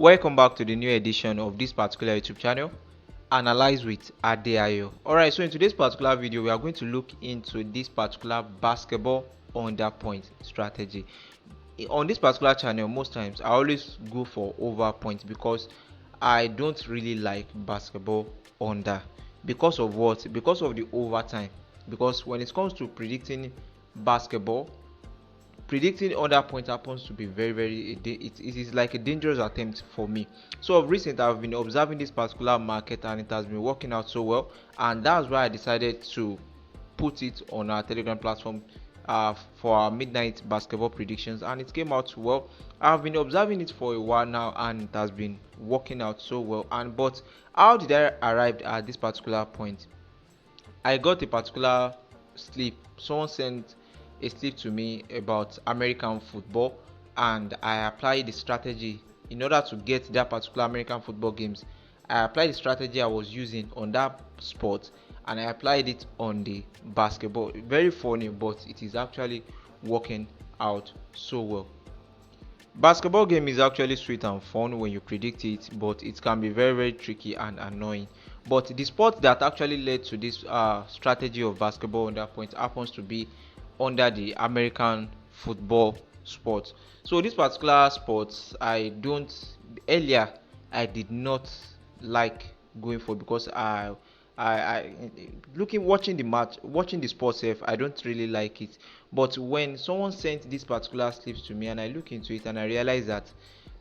Welcome back to the new edition of this particular YouTube channel, Analyze with Adeayo. Alright, so in today's particular video, we are going to look into this particular basketball under point strategy. On this particular channel, most times I always go for over points because I don't really like basketball under. Because of what? Because of the overtime. Because when it comes to basketball, predicting other points happens to be very it is like a dangerous attempt for me. So of recent, I've been observing this particular market and it has been working out so well, and that's why I decided to put it on our Telegram platform for our midnight basketball predictions, and it came out well. I've been observing it for a while now and it has been working out so well. And but how did I arrive at this particular point? I got a particular slip. Someone sent a slip to me about American football, and I applied the strategy in order to get that particular American football games. I applied the strategy I was using on that sport, and I applied it on the basketball. Very funny, but it is actually working out so well. Basketball game is actually sweet and fun when you predict it, but it can be very tricky and annoying. But the sport that actually led to this strategy of basketball under point happens to be under the American football sport. So this particular sport, earlier I did not like going for, because I watching the match, watching the sport self, I don't really like it. But when someone sent this particular slips to me and I look into it and I realize that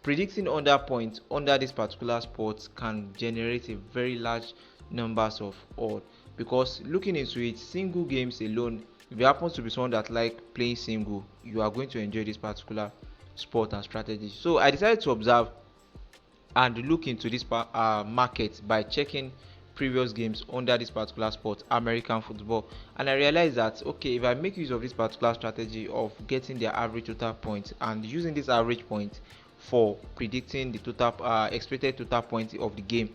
predicting under points under this particular sport can generate a very large numbers of odd. Because looking into it, single games alone, if you happen to be someone that like playing single, you are going to enjoy this particular sport and strategy. So I decided to observe and look into this market by checking previous games under this particular sport, American football, and I realized that okay, if I make use of this particular strategy of getting their average total points and using this average point for predicting the total expected total points of the game,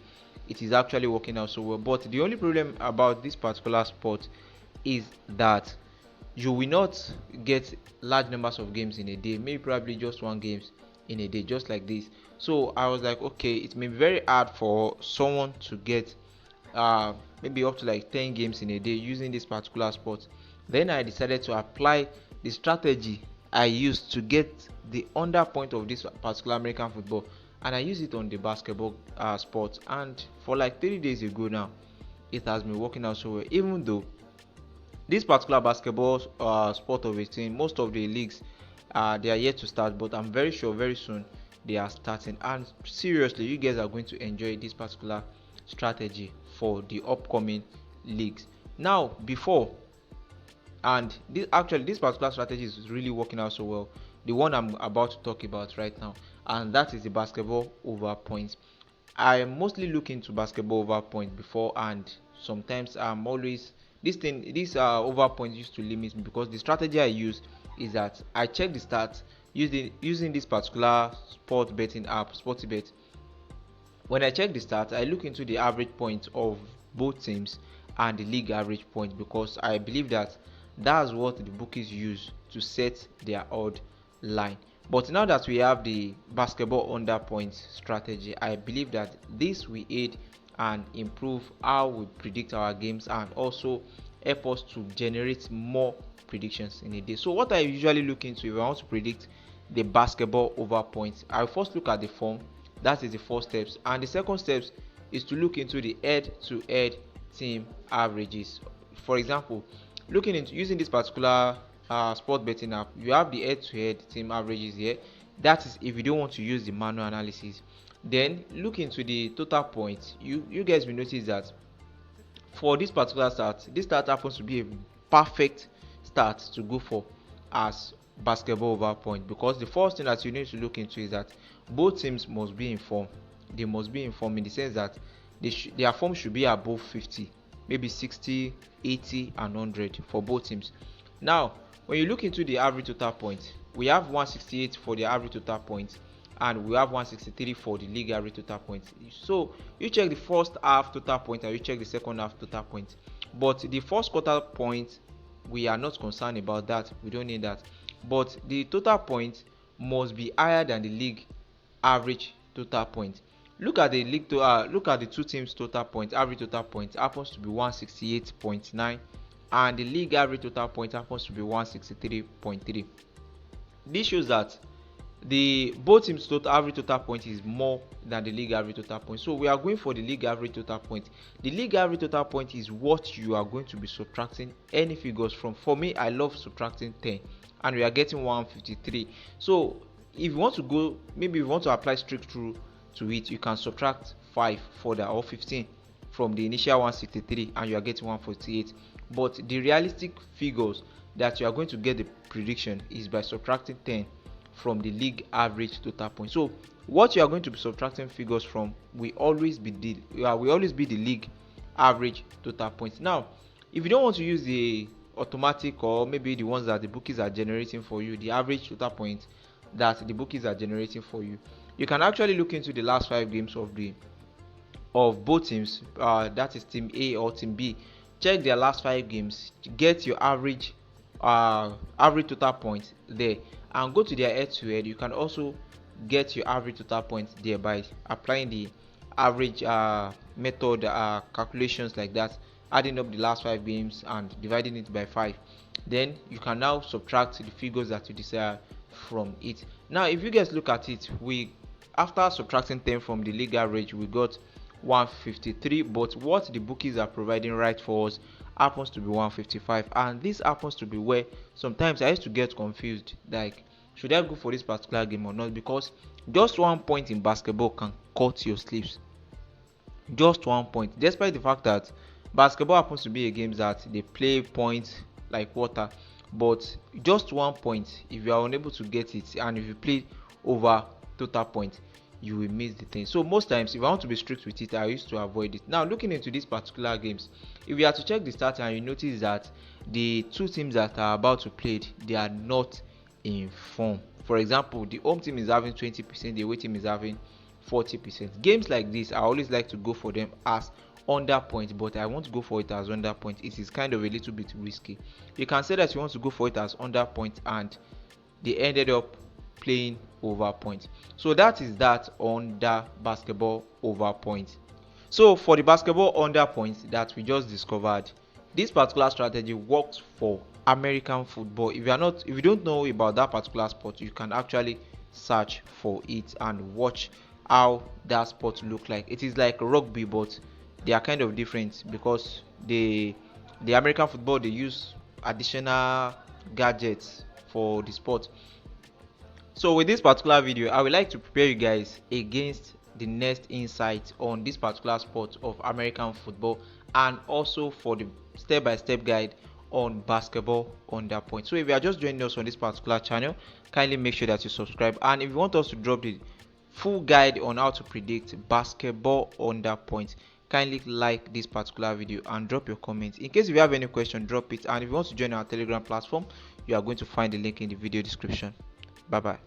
it is actually working out so well. But the only problem about this particular sport is that you will not get large numbers of games in a day, maybe probably just one games in a day, just like this. So I was like, okay, it may be very hard for someone to get maybe up to like 10 games in a day using this particular sport. Then I decided to apply the strategy I used to get the under point of this particular American football, and I use it on the basketball sport. And for like 3 days ago now, it has been working out so well. Even though this particular basketball sport of 18, most of the leagues they are yet to start, but I'm very sure very soon they are starting. And seriously, you guys are going to enjoy this particular strategy for the upcoming leagues. Now, before and this particular strategy is really working out so well, the one I'm about to talk about right now, and that is the basketball over points. I mostly look into basketball over points before, and sometimes I'm always this over points used to limit me, because the strategy I use is that I check the stats using this particular sport betting app, Sportybet. When I check the stats, I look into the average points of both teams and the league average point, because I believe that that's what the bookies use to set their odd line. But now that we have the basketball under points strategy, I believe that this will aid and improve how we predict our games, and also help us to generate more predictions in a day. So what I usually look into if I want to predict the basketball over points, I first look at the form. That is the first steps, and the second steps is to look into the head-to-head team averages. For example, looking into using this particular sport betting app, you have the head-to-head team averages here. That is if you don't want to use the manual analysis. Then look into the total points. You guys will notice that for this particular start, this start happens to be a perfect start to go for as basketball over point, because the first thing that you need to look into is that both teams must be in form. They must be in form in the sense that their form should be above 50, maybe 60, 80 and 100 for both teams. Now when you look into the average total points, we have 168 for the average total points, and we have 163 for the league average total points. So you check the first half total point and you check the second half total point. But the first quarter point, we are not concerned about that, we don't need that. But the total point must be higher than the league average total points. Look at the league to look at the two teams total points. Average total points happens to be 168.9, and the league average total points happens to be 163.3. This shows that the both teams total average total point is more than the league average total point. So we are going for the league average total point. The league average total point is what you are going to be subtracting any figures from. For me, I love subtracting 10, and we are getting 153. So if you want to go, maybe if you want to apply strict rule to it, you can subtract 5 further or 15 from the initial 163, and you are getting 148. But the realistic figures that you are going to get the prediction is by subtracting 10 from the league average total point. So what you are going to be subtracting figures from will always be the league average total points. Now, if you don't want to use the automatic, or maybe the ones that the bookies are generating for you, the average total points that the bookies are generating for you, you can actually look into the last 5 games of both teams, that is team A or team B. Check their last 5 games, get your average total points there, and go to their head-to-head. You can also get your average total points there by applying the average method calculations like that, adding up the last 5 games and dividing it by 5. Then you can now subtract the figures that you desire from it. Now if you guys look at it, we after subtracting 10 from the league average, we got 153, but what the bookies are providing right for us happens to be 155, and this happens to be where sometimes I used to get confused, like should I go for this particular game or not, because just 1 point in basketball can cut your sleeves. Just 1 point, despite the fact that basketball happens to be a game that they play points like water, but just 1 point, if you are unable to get it and if you play over total points, you will miss the thing. So most times if I want to be strict with it, I used to avoid it. Now looking into these particular games, if you are to check the stats and you notice that the two teams that are about to play, they are not in form. For example, the home team is having 20%, the away team is having 40%. Games like this, I always like to go for them as under point, but I want to go for it as under point. It is kind of a little bit risky. You can say that you want to go for it as under point and they ended up playing over point. So that is that under basketball over point. So for the basketball under point that we just discovered, this particular strategy works for American football. If you don't know about that particular sport, you can actually search for it and watch how that sport look like. It is like rugby, but they are kind of different because the American football, they use additional gadgets for the sport. So with this particular video, I would like to prepare you guys against the next insight on this particular sport of American football, and also for the step-by-step guide on basketball under point. So if you are just joining us on this particular channel, kindly make sure that you subscribe, and if you want us to drop the full guide on how to predict basketball under point, kindly like this particular video and drop your comments. In case if you have any question, drop it, and if you want to join our Telegram platform, you are going to find the link in the video description. Bye bye.